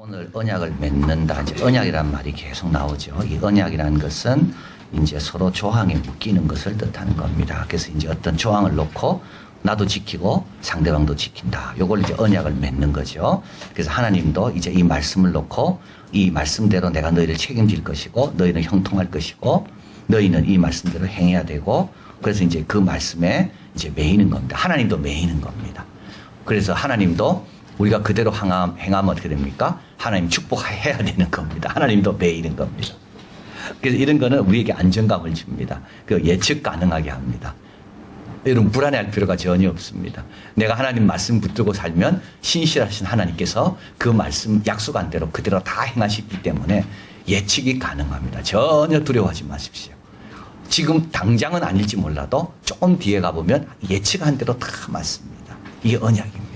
오늘 언약을 맺는다. 이제 언약이란 말이 계속 나오죠. 이 언약이라는 것은 이제 서로 조항에 묶이는 것을 뜻하는 겁니다. 그래서 이제 어떤 조항을 놓고 나도 지키고 상대방도 지킨다. 요걸 이제 언약을 맺는 거죠. 그래서 하나님도 이제 이 말씀을 놓고 이 말씀대로 내가 너희를 책임질 것이고 너희는 형통할 것이고 너희는 이 말씀대로 행해야 되고 그래서 이제 그 말씀에 이제 매이는 겁니다. 하나님도 매이는 겁니다. 그래서 하나님도 우리가 그대로 행하면 어떻게 됩니까? 하나님 축복해야 되는 겁니다. 하나님도 매이는 겁니다. 그래서 이런 거는 우리에게 안정감을 줍니다. 그 예측 가능하게 합니다. 여러분 불안해할 필요가 전혀 없습니다. 내가 하나님 말씀 붙들고 살면 신실하신 하나님께서 그 말씀 약속한 대로 그대로 다 행하시기 때문에 예측이 가능합니다. 전혀 두려워하지 마십시오. 지금 당장은 아닐지 몰라도 조금 뒤에 가보면 예측한 대로 다 맞습니다. 이게 언약입니다.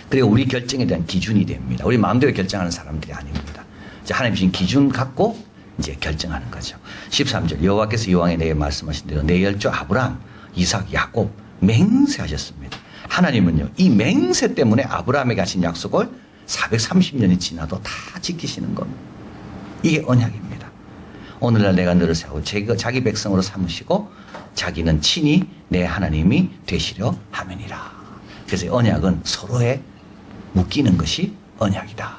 그리고 우리 결정에 대한 기준이 됩니다. 우리 마음대로 결정하는 사람들이 아닙니다. 이제 하나님 주신 기준 갖고 이제 결정하는 거죠. 13절 여호와께서 이왕에 내게 말씀하신 대로 내 열조 아브라함, 이삭, 야곱 맹세하셨습니다. 하나님은요 이 맹세 때문에 아브라함에게 하신 약속을 430년이 지나도 다 지키시는 겁니다. 이게 언약입니다. 오늘날 내가 너를 세우고 자기 백성으로 삼으시고 자기는 친히 내 하나님이 되시려 하느니라. 그래서 언약은 서로에 묶이는 것이 언약이다.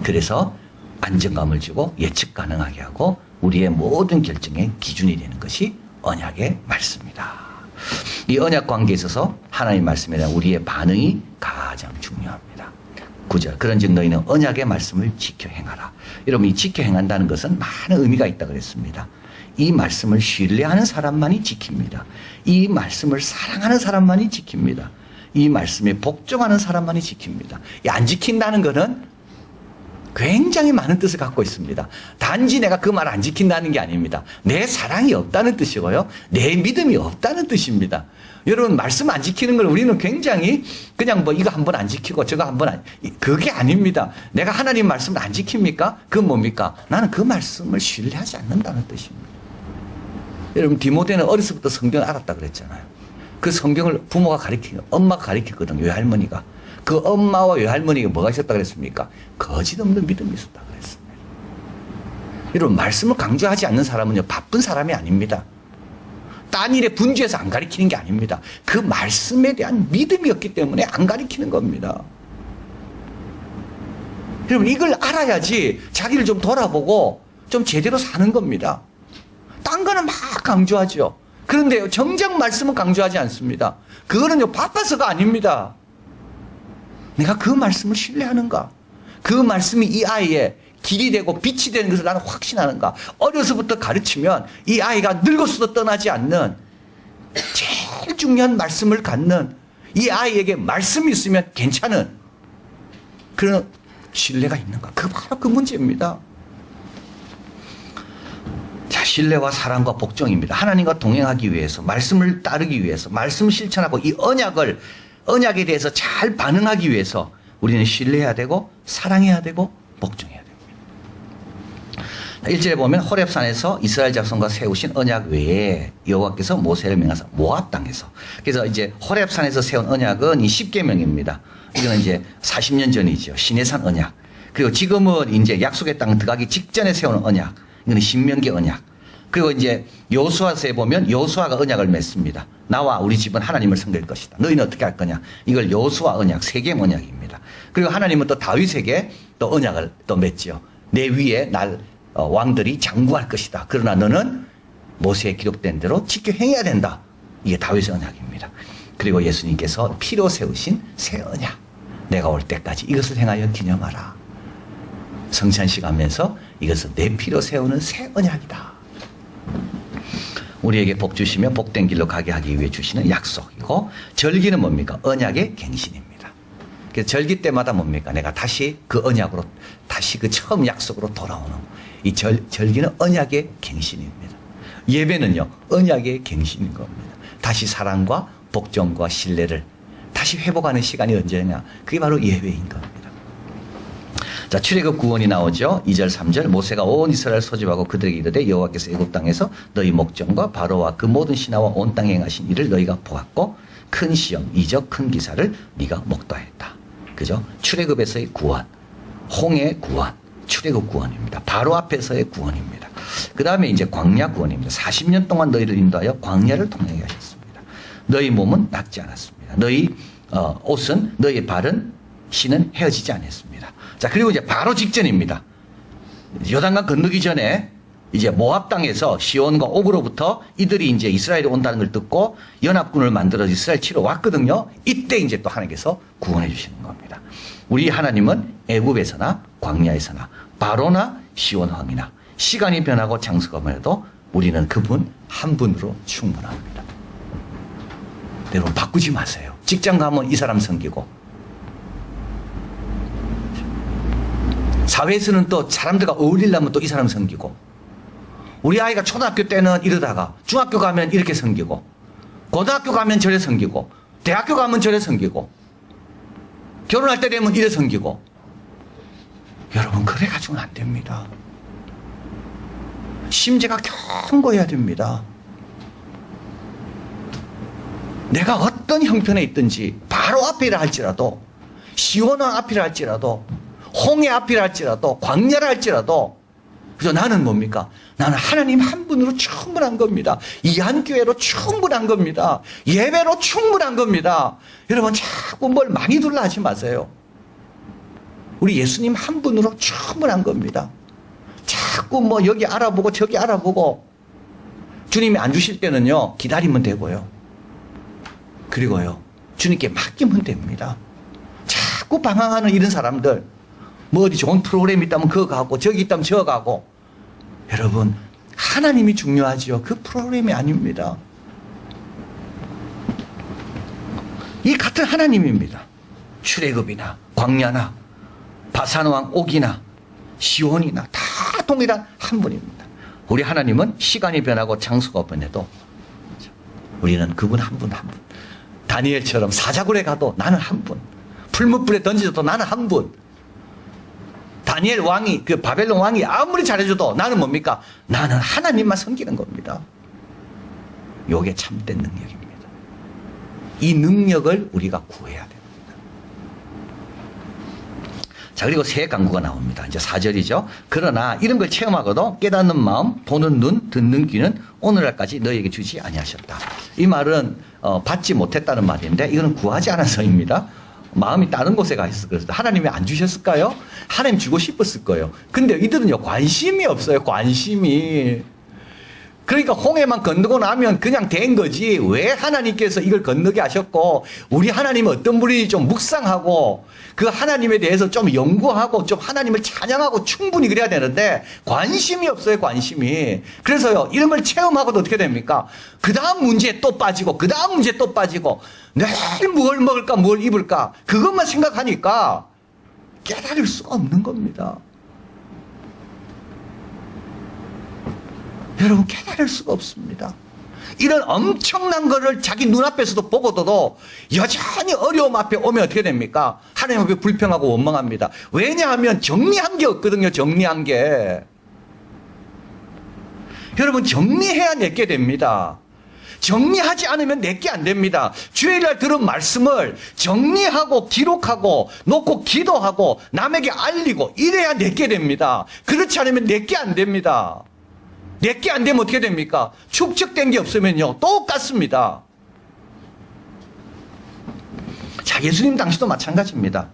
그래서 안정감을 주고 예측 가능하게 하고 우리의 모든 결정의 기준이 되는 것이 언약의 말씀이다. 이 언약 관계에 있어서 하나님 말씀에 대한 우리의 반응이 가장 중요합니다. 9절 그런즉 너희는 언약의 말씀을 지켜 행하라. 여러분 이 지켜 행한다는 것은 많은 의미가 있다고 그랬습니다. 이 말씀을 신뢰하는 사람만이 지킵니다. 이 말씀을 사랑하는 사람만이 지킵니다. 이 말씀에 복종하는 사람만이 지킵니다. 안 지킨다는 것은 굉장히 많은 뜻을 갖고 있습니다. 단지 내가 그 말 안 지킨다는 게 아닙니다. 내 사랑이 없다는 뜻이고요. 내 믿음이 없다는 뜻입니다. 여러분 말씀 안 지키는 걸 우리는 굉장히 그냥 뭐 이거 한번 안 지키고 저거 한번 안 그게 아닙니다. 내가 하나님 말씀을 안 지킵니까? 그건 뭡니까? 나는 그 말씀을 신뢰하지 않는다는 뜻입니다. 여러분 디모데는 어려서부터 성경을 알았다 그랬잖아요. 그 성경을 부모가 엄마가 가르치거든요. 외할머니가. 그 엄마와 외할머니가 뭐가 있었다 그랬습니까? 거짓 없는 믿음이 있었다 그랬습니다. 여러분 말씀을 강조하지 않는 사람은요 바쁜 사람이 아닙니다. 딴 일에 분주해서 안 가르치는 게 아닙니다. 그 말씀에 대한 믿음이 없기 때문에 안 가르치는 겁니다. 여러분 이걸 알아야지 자기를 좀 돌아보고 좀 제대로 사는 겁니다. 딴 거는 막 강조하죠. 그런데요 정작 말씀은 강조하지 않습니다. 그거는요 바빠서가 아닙니다. 내가 그 말씀을 신뢰하는가? 그 말씀이 이 아이의 길이 되고 빛이 되는 것을 나는 확신하는가? 어려서부터 가르치면 이 아이가 늙어서도 떠나지 않는 제일 중요한 말씀을 갖는 이 아이에게 말씀이 있으면 괜찮은 그런 신뢰가 있는가? 그 바로 그 문제입니다. 자, 신뢰와 사랑과 복종입니다. 하나님과 동행하기 위해서 말씀을 따르기 위해서 말씀을 실천하고 이 언약에 대해서 잘 반응하기 위해서 우리는 신뢰해야 되고 사랑해야 되고 복종해야 됩니다. 1절에 보면 호렙산에서 이스라엘 자손과 세우신 언약 외에 여호와께서 모세를 명하사 모압 땅에서 그래서 이제 호렙산에서 세운 언약은 이 10계명입니다. 이거는 이제 40년 전이죠. 시내산 언약. 그리고 지금은 이제 약속의 땅 들어가기 직전에 세우는 언약. 이거는 신명기 언약. 그리고 이제 여호수아서에 보면 여호수아가 언약을 맺습니다. 나와 우리 집은 하나님을 섬길 것이다. 너희는 어떻게 할 거냐? 이걸 여호수아 언약, 세겜 언약입니다. 그리고 하나님은 또 다윗에게 또 언약을 또 맺죠. 내 위에 왕들이 장구할 것이다. 그러나 너는 모세에 기록된 대로 지켜 행해야 된다. 이게 다윗의 언약입니다. 그리고 예수님께서 피로 세우신 새 언약. 내가 올 때까지 이것을 행하여 기념하라. 성찬식 하면서 이것은 내 피로 세우는 새 언약이다. 우리에게 복 주시며 복된 길로 가게 하기 위해 주시는 약속이고 절기는 뭡니까? 언약의 갱신입니다. 그래서 절기 때마다 뭡니까? 내가 다시 그 언약으로 다시 그 처음 약속으로 돌아오는 이 절기는 언약의 갱신입니다. 예배는요 언약의 갱신인 겁니다. 다시 사랑과 복종과 신뢰를 다시 회복하는 시간이 언제냐? 그게 바로 예배인 겁니다. 자, 출애굽 구원이 나오죠. 2절 3절 모세가 온 이스라엘 소집하고 그들에게 이르되 여호와께서 애굽 땅에서 너희 목전과 바로와 그 모든 신하와 온 땅에 행하신 일을 너희가 보았고 큰 시험, 이적, 큰 기사를 네가 목도하였다. 그죠? 출애굽에서의 구원. 홍해 구원, 출애굽 구원입니다. 바로 앞에서의 구원입니다. 그 다음에 이제 광야 구원입니다. 40년 동안 너희를 인도하여 광야를 통하게 하셨습니다. 너희 몸은 낫지 않았습니다. 너희 옷은, 너희 발은, 신은 헤어지지 않았습니다. 자, 그리고 이제 바로 직전입니다. 요단강 건너기 전에 이제 모압 땅에서 시온과 옥으로부터 이들이 이제 이스라엘이 온다는 걸 듣고 연합군을 만들어 이스라엘 치러 왔거든요. 이때 이제 또 하나님께서 구원해 주시는 겁니다. 우리 하나님은 애굽에서나 광야에서나 바로나 시온 왕이나 시간이 변하고 장소가 변해도 우리는 그분 한 분으로 충분합니다. 여러분 바꾸지 마세요. 직장 가면 이 사람 섬기고, 사회에서는 또 사람들과 어울리려면 또 이 사람 섬기고, 우리 아이가 초등학교 때는 이러다가 중학교 가면 이렇게 섬기고, 고등학교 가면 저래 섬기고, 대학교 가면 저래 섬기고, 결혼할 때 되면 이래 섬기고. 여러분 그래 가지고는 안 됩니다. 심지가 견고해야 됩니다. 내가 어떤 형편에 있든지 바로 앞이라 할지라도, 시원한 앞이라 할지라도, 홍해 앞이라 할지라도, 광야라 할지라도, 그래서 나는 뭡니까? 나는 하나님 한 분으로 충분한 겁니다. 이한교회로 충분한 겁니다. 예배로 충분한 겁니다. 여러분 자꾸 뭘 많이 둘라 하지 마세요. 우리 예수님 한 분으로 충분한 겁니다. 자꾸 뭐 여기 알아보고 저기 알아보고, 주님이 안 주실 때는요 기다리면 되고요. 그리고요 주님께 맡기면 됩니다. 자꾸 방황하는 이런 사람들, 뭐 어디 좋은 프로그램이 있다면 그거 가고 저기 있다면 저거 가고. 여러분 하나님이 중요하지요. 그 프로그램이 아닙니다. 이 같은 하나님입니다. 출애굽이나 광야나 바산왕 옥이나 시온이나 다 동일한 한 분입니다. 우리 하나님은 시간이 변하고 장소가 변해도 우리는 그분 한 분 한 분. 다니엘처럼 사자굴에 가도 나는 한 분, 풀무불에 던져도 나는 한 분. 다니엘 왕이, 그 바벨론 왕이 아무리 잘해줘도 나는 뭡니까? 나는 하나님만 섬기는 겁니다. 요게 참된 능력입니다. 이 능력을 우리가 구해야 됩니다. 자, 그리고 새 강구가 나옵니다. 이제 4절이죠. 그러나 이런 걸 체험하고도 깨닫는 마음, 보는 눈, 듣는 귀는 오늘날까지 너희에게 주지 아니하셨다. 이 말은 받지 못했다는 말인데 이거는 구하지 않아서입니다. 마음이 다른 곳에 가 있어서 그렇습니다. 하나님이 안 주셨을까요? 하나님 주고 싶었을 거예요. 근데 이들은요 관심이 없어요. 관심이. 그러니까 홍해만 건너고 나면 그냥 된 거지. 왜 하나님께서 이걸 건너게 하셨고, 우리 하나님은 어떤 분인지 좀 묵상하고 그 하나님에 대해서 좀 연구하고 좀 하나님을 찬양하고 충분히 그래야 되는데 관심이 없어요. 관심이. 그래서요 이런 걸 체험하고도 어떻게 됩니까? 그 다음 문제에 또 빠지고 그 다음 문제에 또 빠지고, 내일 뭘 먹을까 뭘 입을까 그것만 생각하니까 깨달을 수가 없는 겁니다. 여러분 깨달을 수가 없습니다. 이런 엄청난 거를 자기 눈앞에서도 보고도 여전히 어려움 앞에 오면 어떻게 됩니까? 하나님 앞에 불평하고 원망합니다. 왜냐하면 정리한 게 없거든요. 정리한 게. 여러분 정리해야 내게 됩니다. 정리하지 않으면 내게 안 됩니다. 주일날 들은 말씀을 정리하고 기록하고 놓고 기도하고 남에게 알리고 이래야 내게 됩니다. 그렇지 않으면 내게 안 됩니다. 내게 안 되면 어떻게 됩니까? 축적된 게 없으면요 똑같습니다. 자, 예수님 당시도 마찬가지입니다.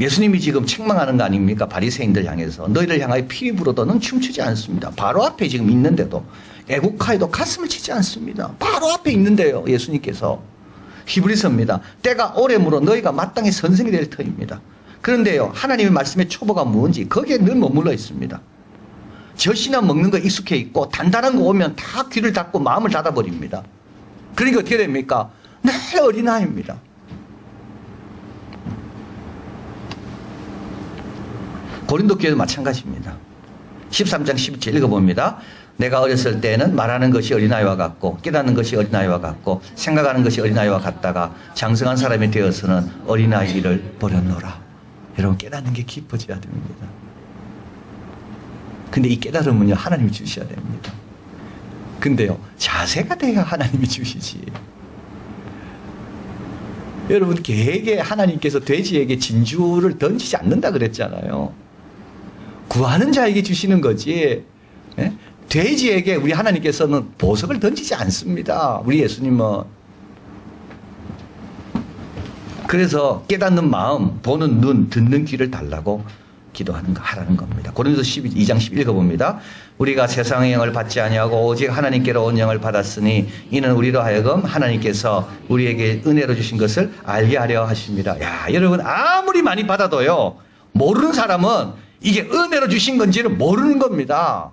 예수님이 지금 책망하는 거 아닙니까? 바리새인들 향해서 너희를 향하여 피 불어도 넌 춤추지 않습니다. 바로 앞에 지금 있는데도 애국하에도 가슴을 치지 않습니다. 바로 앞에 있는데요 예수님께서. 히브리서입니다. 때가 오래므로 너희가 마땅히 선생이 될 터입니다. 그런데요 하나님의 말씀의 초보가 뭔지 거기에 늘 머물러 있습니다. 젖이나 먹는 거 익숙해 있고 단단한 거 오면 다 귀를 닫고 마음을 닫아버립니다. 그러니까 어떻게 됩니까? 늘 어린아이입니다. 고린도 교회도 마찬가지입니다. 13장 11절 읽어봅니다. 내가 어렸을 때는 말하는 것이 어린아이와 같고 깨닫는 것이 어린아이와 같고 생각하는 것이 어린아이와 같다가 장성한 사람이 되어서는 어린아이 일을 버렸노라. 여러분 깨닫는 게 깊어져야 됩니다. 근데 이 깨달음은요 하나님이 주셔야 됩니다. 근데요 자세가 돼야 하나님이 주시지. 여러분, 개에게 하나님께서 돼지에게 진주를 던지지 않는다 그랬잖아요. 구하는 자에게 주시는 거지. 예? 돼지에게 우리 하나님께서는 보석을 던지지 않습니다. 우리 예수님은. 그래서 깨닫는 마음, 보는 눈, 듣는 귀를 달라고 하라는 겁니다. 고린도서 2장 10 읽어봅니다. 우리가 세상의 영을 받지 아니하고 오직 하나님께로 온 영을 받았으니 이는 우리로 하여금 하나님께서 우리에게 은혜로 주신 것을 알게 하려 하십니다. 야, 여러분, 아무리 많이 받아도요, 모르는 사람은 이게 은혜로 주신 건지를 모르는 겁니다.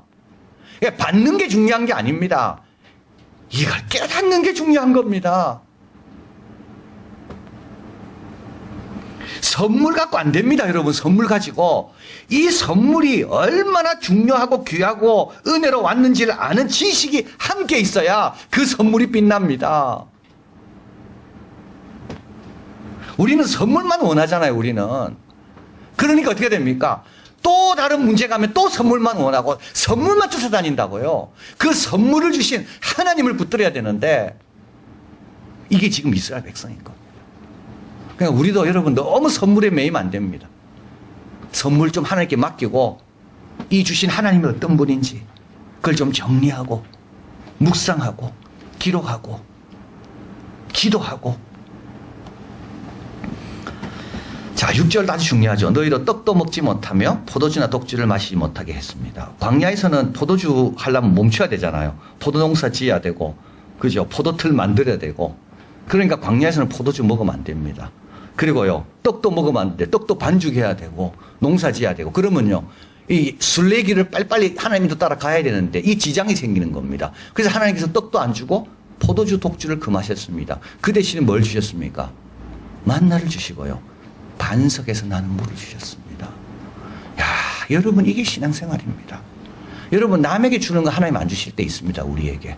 받는 게 중요한 게 아닙니다. 이걸 깨닫는 게 중요한 겁니다. 선물 갖고 안 됩니다, 여러분. 선물 가지고. 이 선물이 얼마나 중요하고 귀하고 은혜로 왔는지를 아는 지식이 함께 있어야 그 선물이 빛납니다. 우리는 선물만 원하잖아요, 우리는. 그러니까 어떻게 됩니까? 또 다른 문제 가면 또 선물만 원하고 선물만 쫓아다닌다고요. 그 선물을 주신 하나님을 붙들어야 되는데 이게 지금 이스라엘 백성인 겁니다. 그러니까 우리도 여러분 너무 선물에 매이면 안 됩니다. 선물 좀 하나님께 맡기고 이 주신 하나님이 어떤 분인지 그걸 좀 정리하고 묵상하고 기록하고 기도하고. 자, 6절 아주 중요하죠. 너희로 떡도 먹지 못하며 포도주나 독주를 마시지 못하게 했습니다. 광야에서는 포도주 하려면 멈춰야 되잖아요. 포도농사 지어야 되고, 그죠? 포도틀 만들어야 되고. 그러니까 광야에서는 포도주 먹으면 안 됩니다. 그리고요, 떡도 먹으면 안 돼. 떡도 반죽해야 되고, 농사 지어야 되고. 그러면요, 이 순례길을 빨리빨리 하나님도 따라가야 되는데 이 지장이 생기는 겁니다. 그래서 하나님께서 떡도 안 주고 포도주 독주를 금하셨습니다. 그 대신에 뭘 주셨습니까? 만나를 주시고요, 반석에서 나는 물을 주셨습니다. 야, 여러분, 이게 신앙생활입니다. 여러분, 남에게 주는 거 하나님 안 주실 때 있습니다, 우리에게.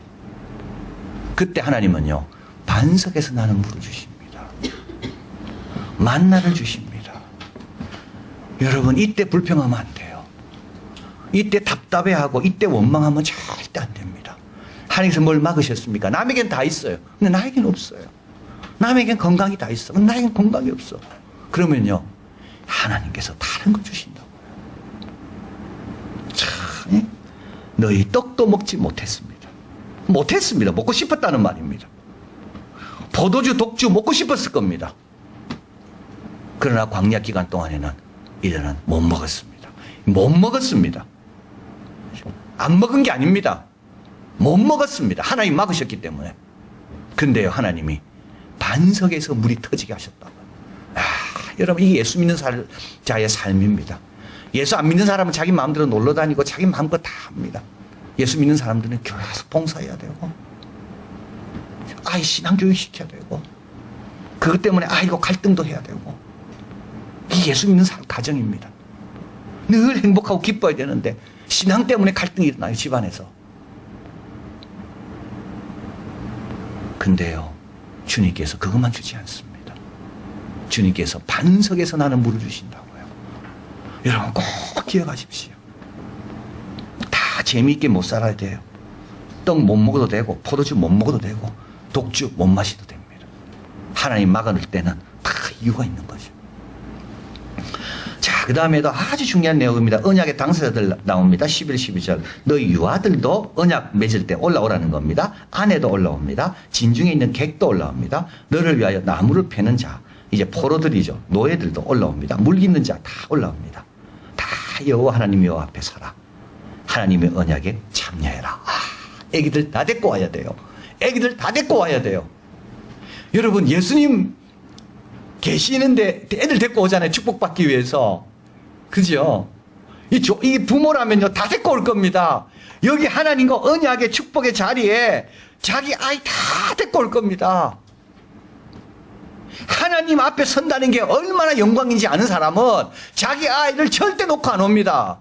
그때 하나님은요, 반석에서 나는 물을 주십니다. 만나를 주십니다. 여러분, 이때 불평하면 안 돼요. 이때 답답해하고 이때 원망하면 절대 안 됩니다. 하나님께서 뭘 막으셨습니까? 남에겐 다 있어요. 근데 나에겐 없어요. 남에겐 건강이 다 있어. 근데 나에겐 건강이 없어. 그러면요, 하나님께서 다른 거 주신다고요. 참, 너희 떡도 먹지 못했습니다. 못했습니다. 먹고 싶었다는 말입니다. 포도주, 독주 먹고 싶었을 겁니다. 그러나 광야 기간 동안에는 이들은 못 먹었습니다. 못 먹었습니다. 안 먹은 게 아닙니다. 못 먹었습니다. 하나님 막으셨기 때문에. 근데요, 하나님이 반석에서 물이 터지게 하셨다고요. 여러분, 이게 예수 믿는 자의 삶입니다. 예수 안 믿는 사람은 자기 마음대로 놀러 다니고 자기 마음껏 다 합니다. 예수 믿는 사람들은 교회 와서 봉사해야 되고, 아이 신앙교육 시켜야 되고, 그것 때문에 아이고 갈등도 해야 되고. 이게 예수 믿는 사람 가정입니다. 늘 행복하고 기뻐야 되는데 신앙 때문에 갈등이 일어나요, 집안에서. 근데요, 주님께서 그것만 주지 않습니다. 주님께서 반석에서 나는 물을 주신다고요. 여러분, 꼭 기억하십시오. 다 재미있게 못 살아야 돼요. 떡 못 먹어도 되고, 포도주 못 먹어도 되고, 독주 못 마셔도 됩니다. 하나님 막아놓을 때는 다 이유가 있는 거죠. 자, 그 다음에도 아주 중요한 내용입니다. 언약의 당사자들 나옵니다. 11, 12절. 너희 유아들도 언약 맺을 때 올라오라는 겁니다. 아내도 올라옵니다. 진중에 있는 객도 올라옵니다. 너를 위하여 나무를 패는 자, 이제 포로들이죠. 노예들도 올라옵니다. 물 깃는 자 다 올라옵니다. 다 여호와 하나님 여호와 앞에 서라. 하나님의 언약에 참여해라. 애기들 다 데리고 와야 돼요. 애기들 다 데리고 와야 돼요. 여러분, 예수님 계시는데 애들 데리고 오잖아요. 축복받기 위해서. 그죠? 이 부모라면요, 다 데리고 올 겁니다. 여기 하나님과 언약의 축복의 자리에 자기 아이 다 데리고 올 겁니다. 하나님 앞에 선다는 게 얼마나 영광인지 아는 사람은 자기 아이를 절대 놓고 안 옵니다.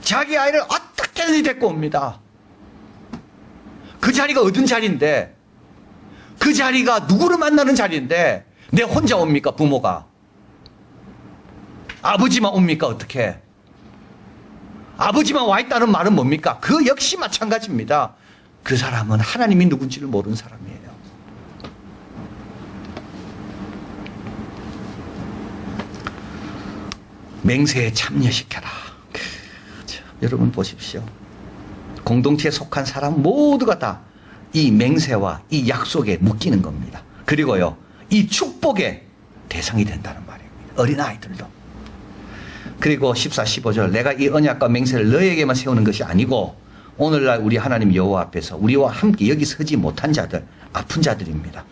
자기 아이를 어떻게든지 데리고 옵니다. 그 자리가 얻은 자리인데, 그 자리가 누구를 만나는 자리인데 내 혼자 옵니까, 부모가? 아버지만 옵니까, 어떻게? 아버지만 와 있다는 말은 뭡니까? 그 역시 마찬가지입니다. 그 사람은 하나님이 누군지를 모르는 사람이에요. 맹세에 참여시켜라. 여러분 보십시오. 공동체에 속한 사람 모두가 다 이 맹세와 이 약속에 묶이는 겁니다. 그리고요, 이 축복의 대상이 된다는 말입니다. 어린아이들도. 그리고 14, 15절, 내가 이 언약과 맹세를 너에게만 세우는 것이 아니고 오늘날 우리 하나님 여호와 앞에서 우리와 함께 여기 서지 못한 자들, 아픈 자들입니다.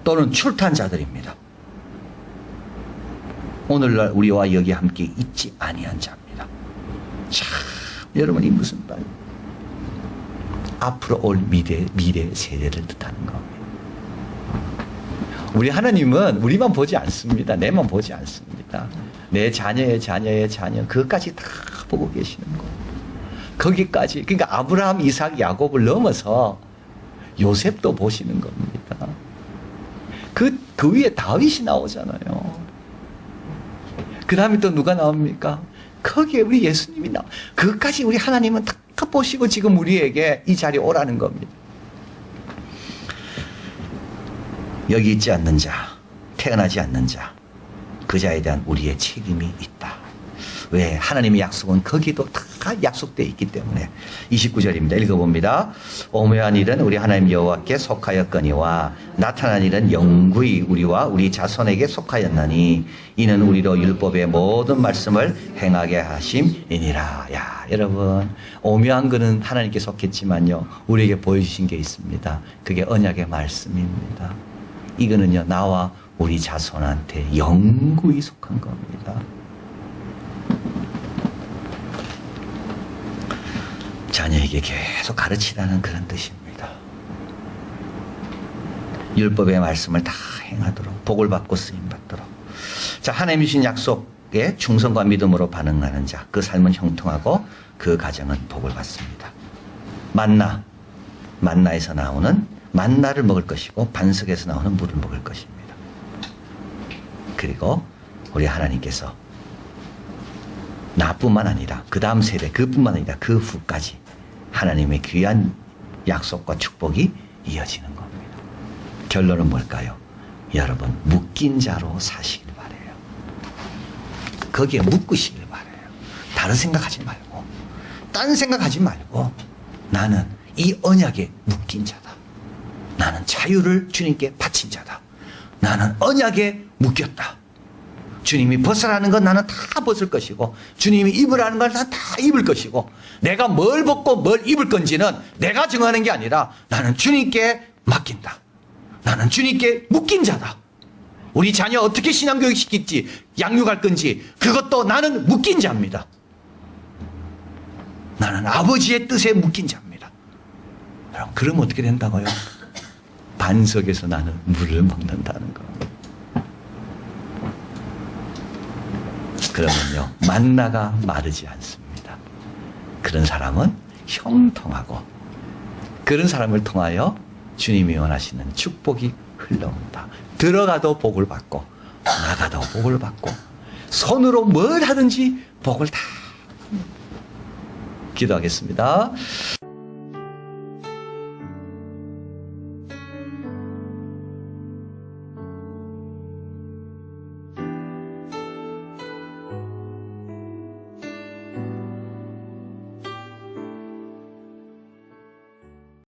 또는 출탄 자들입니다. 오늘날 우리와 여기 함께 있지 아니한 자입니다. 참, 여러분이 무슨 말? 앞으로 올 미래 세대를 뜻하는 겁니다. 우리 하나님은 우리만 보지 않습니다. 내만 보지 않습니다. 내 자녀의 자녀의 자녀, 그것까지 다 보고 계시는 거예요. 거기까지, 그러니까 아브라함, 이삭, 야곱을 넘어서 요셉도 보시는 겁니다. 그 위에 다윗이 나오잖아요. 그 다음에 또 누가 나옵니까? 거기에 우리 예수님이 나와. 그것까지 우리 하나님은 다 보시고 지금 우리에게 이 자리에 오라는 겁니다. 여기 있지 않는 자, 태어나지 않는 자, 그 자에 대한 우리의 책임이 있다. 왜? 하나님의 약속은 거기도 다 약속되어 있기 때문에. 29절입니다. 읽어봅니다. 오묘한 일은 우리 하나님 여호와께 속하였거니와 나타난 일은 영구히 우리와 우리 자손에게 속하였나니 이는 우리로 율법의 모든 말씀을 행하게 하심이니라. 야, 여러분, 오묘한 것은 하나님께 속했지만요, 우리에게 보여주신 게 있습니다. 그게 언약의 말씀입니다. 이거는요, 나와 우리 자손한테 영구히 속한 겁니다. 자녀에게 계속 가르치라는 그런 뜻입니다. 율법의 말씀을 다 행하도록, 복을 받고 쓰임받도록. 자, 하나님이 주신 약속에 충성과 믿음으로 반응하는 자, 그 삶은 형통하고 그 가정은 복을 받습니다. 만나에서 나오는 만나를 먹을 것이고 반석에서 나오는 물을 먹을 것입니다. 그리고 우리 하나님께서 나뿐만 아니라 그 다음 세대, 그뿐만 아니라 그 후까지 하나님의 귀한 약속과 축복이 이어지는 겁니다. 결론은 뭘까요? 여러분, 묶인 자로 사시길 바라요. 거기에 묶으시길 바라요. 다른 생각하지 말고, 딴 생각하지 말고, 나는 이 언약에 묶인 자다. 나는 자유를 주님께 바친 자다. 나는 언약에 묶였다. 주님이 벗으라는 건 나는 다 벗을 것이고, 주님이 입으라는 건 나는 다 입을 것이고, 내가 뭘 벗고 뭘 입을 건지는 내가 정하는 게 아니라 나는 주님께 맡긴다. 나는 주님께 묶인 자다. 우리 자녀 어떻게 신앙교육 시킬지, 양육할 건지, 그것도 나는 묶인 자입니다. 나는 아버지의 뜻에 묶인 자입니다. 여러분, 그러면 어떻게 된다고요? 반석에서 나는 물을 먹는다는 겁니다. 그러면요, 만나가 마르지 않습니다. 그런 사람은 형통하고, 그런 사람을 통하여 주님이 원하시는 축복이 흘러온다. 들어가도 복을 받고 나가도 복을 받고 손으로 뭘 하든지 복을 다. 기도하겠습니다.